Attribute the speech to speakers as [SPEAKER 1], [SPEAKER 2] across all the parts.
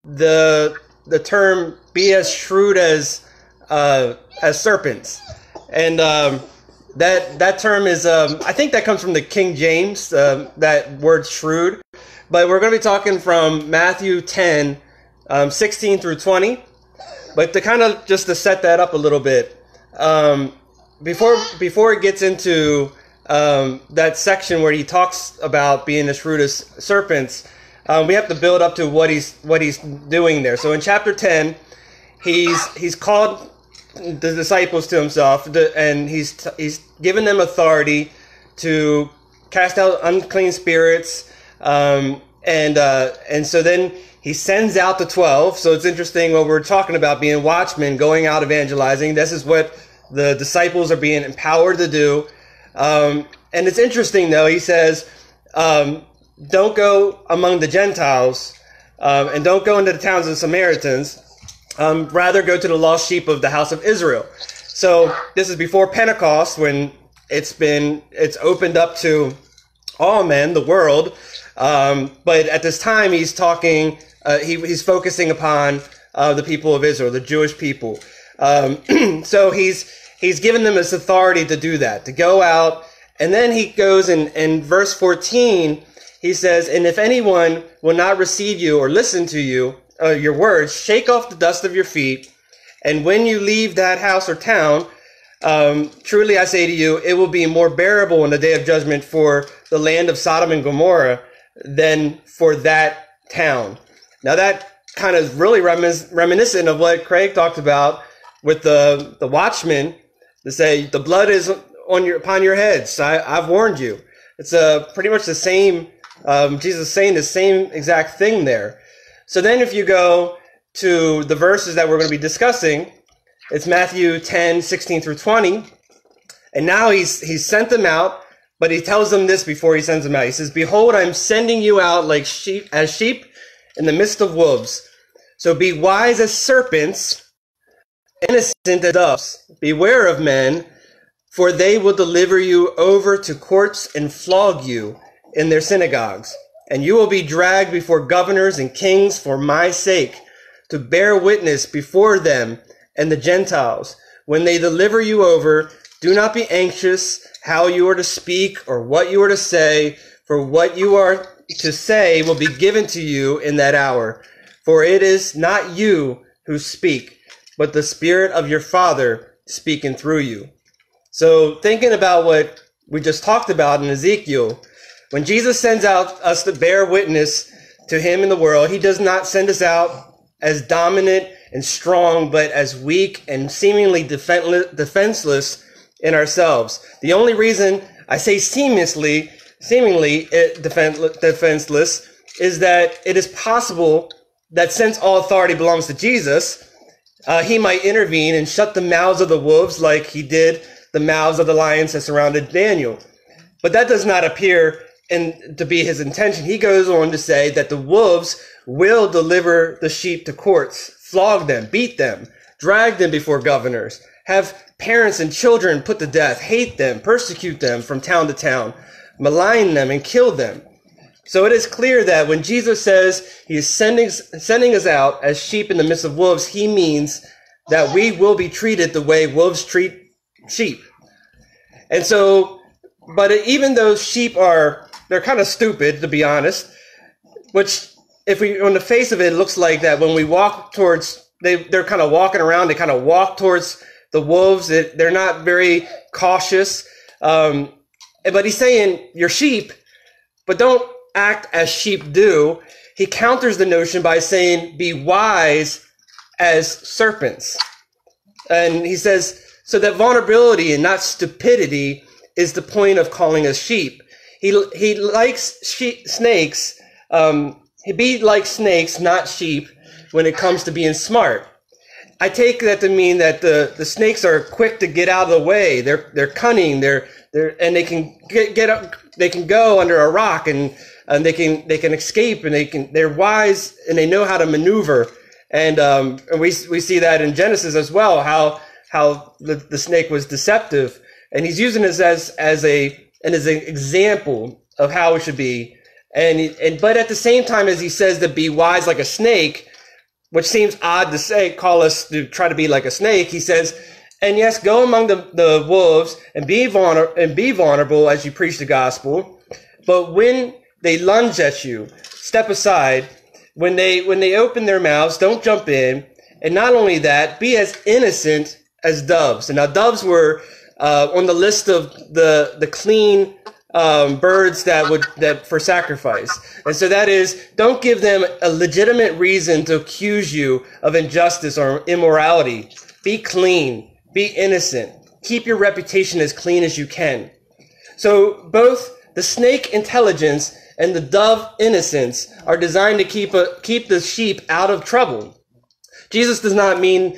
[SPEAKER 1] the term "be as shrewd as serpents," and that term is I think that comes from the King James, that word "shrewd," but we're going to be talking from Matthew 10, 16 through 20. But to kind of just to set that up a little bit, before it gets into that section where he talks about being as shrewd as serpents, we have to build up to what he's doing there. So in chapter 10, he's called the disciples to himself, and he's given them authority to cast out unclean spirits, and so then he sends out the 12. So it's interesting what we're talking about, being watchmen, going out evangelizing. This is what the disciples are being empowered to do. And it's interesting, though. He says, don't go among the Gentiles, and don't go into the towns of the Samaritans. Rather go to the lost sheep of the house of Israel. So this is before Pentecost, when it's opened up to all men, the world. But at this time, he's talking, he's focusing upon the people of Israel, the Jewish people. So he's given them this authority to do that, to go out. And then he goes in verse 14, he says, and if anyone will not receive you or listen to you, your words, shake off the dust of your feet. And when you leave that house or town, truly I say to you, it will be more bearable in the day of judgment for the land of Sodom and Gomorrah than for that town. Now that kind of really reminiscent of what Craig talked about with the watchmen, to say the blood is upon your heads. I've warned you. It's pretty much the same. Jesus saying the same exact thing there. So then if you go to the verses that we're going to be discussing, it's Matthew 10, 16 through 20. And now he's sent them out, but he tells them this before he sends them out. He says, behold, I'm sending you out like sheep in the midst of wolves. So be wise as serpents, innocent as doves. Beware of men, for they will deliver you over to courts and flog you in their synagogues. And you will be dragged before governors and kings for my sake, to bear witness before them and the Gentiles. When they deliver you over, do not be anxious how you are to speak or what you are to say, for what you are to say will be given to you in that hour. For it is not you who speak, but the Spirit of your Father speaking through you. So thinking about what we just talked about in Ezekiel, when Jesus sends out us to bear witness to him in the world, he does not send us out as dominant and strong, but as weak and seemingly defenseless in ourselves. The only reason I say seemingly defenseless is that it is possible that since all authority belongs to Jesus, he might intervene and shut the mouths of the wolves like he did the mouths of the lions that surrounded Daniel. But that does not appear to be his intention. He goes on to say that the wolves will deliver the sheep to courts, flog them, beat them, drag them before governors, have parents and children put to death, hate them, persecute them from town to town, malign them, and kill them. So it is clear that when Jesus says he is sending us out as sheep in the midst of wolves, he means that we will be treated the way wolves treat sheep. And so, but even though sheep they're kind of stupid, to be honest, which if we, on the face of it, looks like that when we walk towards, they're kind of walking around, they kind of walk towards the wolves. They're not very cautious. But he's saying, you're sheep, but don't act as sheep do. He counters the notion by saying, be wise as serpents. And he says, so that vulnerability and not stupidity is the point of calling us sheep. He likes snakes. He be like snakes, not sheep, when it comes to being smart. I take that to mean that the snakes are quick to get out of the way. They're cunning. And they can get up. They can go under a rock and they can escape, and they're wise and they know how to maneuver. And we see that in Genesis as well, how the snake was deceptive, and he's using this as an example of how it should be. But at the same time, as he says to be wise like a snake, which seems odd to say, call us to try to be like a snake. He says, and yes, go among the wolves and be vulnerable as you preach the gospel. But when they lunge at you, step aside. When they open their mouths, don't jump in. And not only that, be as innocent as doves. And now doves were on the list of the clean birds that for sacrifice. And so that is, don't give them a legitimate reason to accuse you of injustice or immorality. Be clean. Be innocent. Keep your reputation as clean as you can. So both the snake intelligence and the dove innocence are designed to keep the sheep out of trouble. Jesus does not mean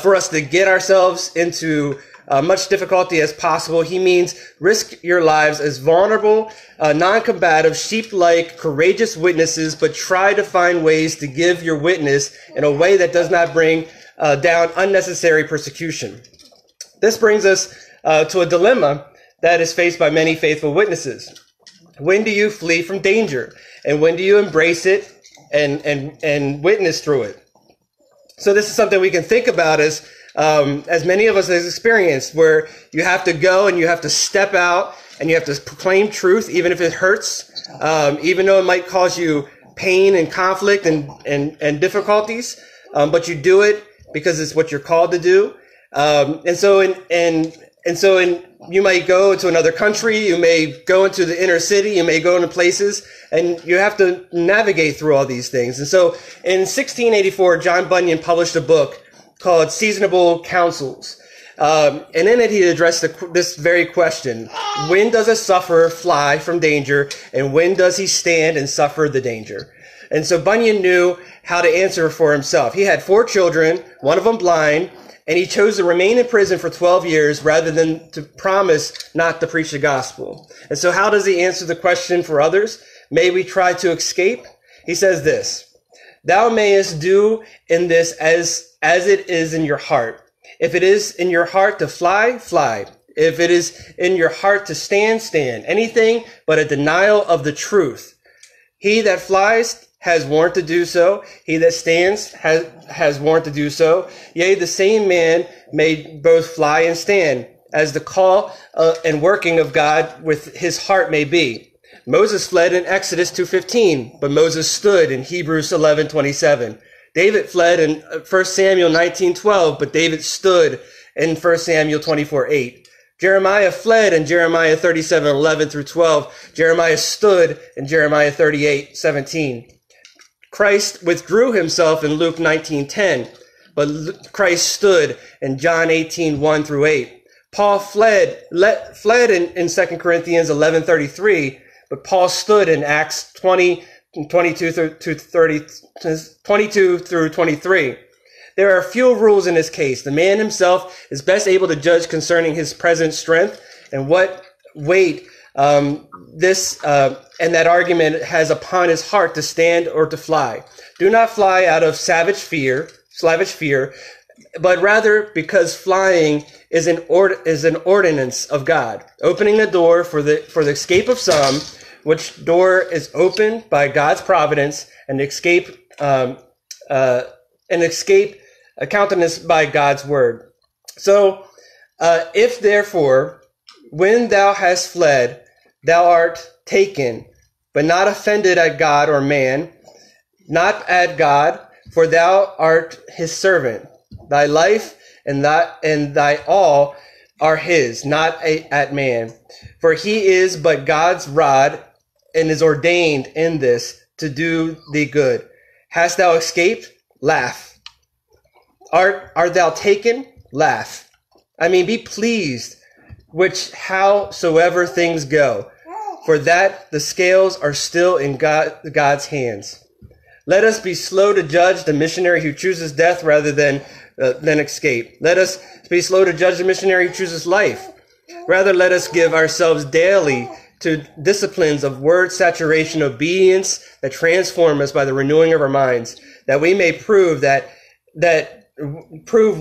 [SPEAKER 1] for us to get ourselves into much difficulty as possible. He means risk your lives as vulnerable, non-combative, sheep-like, courageous witnesses, but try to find ways to give your witness in a way that does not bring down unnecessary persecution. This brings us to a dilemma that is faced by many faithful witnesses. When do you flee from danger? And when do you embrace it and witness through it? So this is something we can think about as many of us have experienced, where you have to go and you have to step out and you have to proclaim truth, even if it hurts, even though it might cause you pain and conflict and difficulties, but you do it because it's what you're called to do. And so you might go to another country, you may go into the inner city, you may go into places, and you have to navigate through all these things. And so in 1684, John Bunyan published a book called Seasonable Counsels. And in it, he addressed this very question: when does a sufferer fly from danger, and when does he stand and suffer the danger? And so Bunyan knew how to answer for himself. He had 4 children, one of them blind, and he chose to remain in prison for 12 years rather than to promise not to preach the gospel. And so how does he answer the question for others? May we try to escape? He says this: thou mayest do in this as it is in your heart. If it is in your heart to fly, fly. If it is in your heart to stand, stand. Anything but a denial of the truth. He that flies has warrant to do so. He that stands has warrant to do so. Yea, the same man may both fly and stand, as the call and working of God with his heart may be. Moses fled in Exodus 2:15, but Moses stood in Hebrews 11:27. David fled in 1 Samuel 19:12, but David stood in 1 Samuel 24:8. Jeremiah fled in Jeremiah 37:11 through 12. Jeremiah stood in Jeremiah 38:17. Christ withdrew himself in Luke 19:10, but Christ stood in John 18:1 through 8. Paul fled in 2 Corinthians 11:33, but Paul stood in Acts 22 through 23. There are few rules in this case. The man himself is best able to judge concerning his present strength and what weight and that argument has upon his heart to stand or to fly. Do not fly out of slavish fear, but rather because flying is an ordinance of God, opening the door for the escape of some, which door is opened by God's providence, and escape countenanced by God's word. So, if therefore, when thou hast fled, thou art taken, but not offended at God or man, not at God, for thou art his servant. Thy life and thy all are his, not at man. For he is but God's rod, and is ordained in this to do thee good. Hast thou escaped? Laugh. Art thou taken? Laugh. I mean, be pleased, which howsoever things go, for that the scales are still in God's hands. Let us be slow to judge the missionary who chooses death rather than escape. Let us be slow to judge the missionary who chooses life. Rather, let us give ourselves daily to disciplines of word saturation, obedience that transform us by the renewing of our minds, that we may prove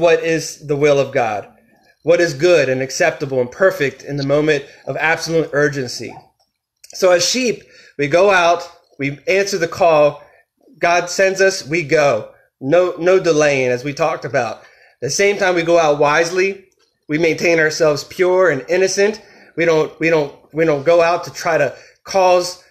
[SPEAKER 1] what is the will of God, what is good and acceptable and perfect in the moment of absolute urgency. So as sheep, we go out, we answer the call. God sends us, we go. no delaying, as we talked about. At the same time, we go out wisely. We maintain ourselves pure and innocent. We don't go out to try to cause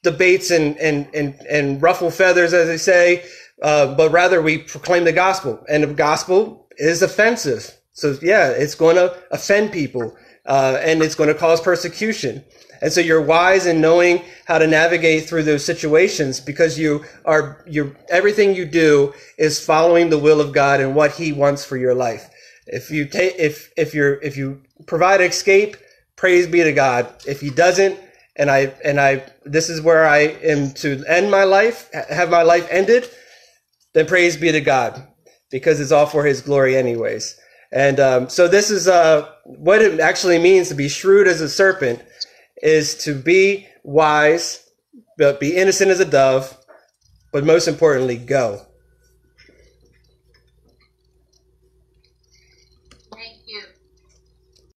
[SPEAKER 1] debates and ruffle feathers, as they say, but rather we proclaim the gospel, and the gospel is offensive. So yeah, it's going to offend people, and it's going to cause persecution. And so you're wise in knowing how to navigate through those situations, because everything you do is following the will of God and what He wants for your life. If you provide escape, praise be to God. If He doesn't, this is where I am to end my life, have my life ended, then praise be to God, because it's all for His glory anyways. And so this is what it actually means to be shrewd as a serpent, is to be wise, but be innocent as a dove, but most importantly, go.
[SPEAKER 2] Thank you.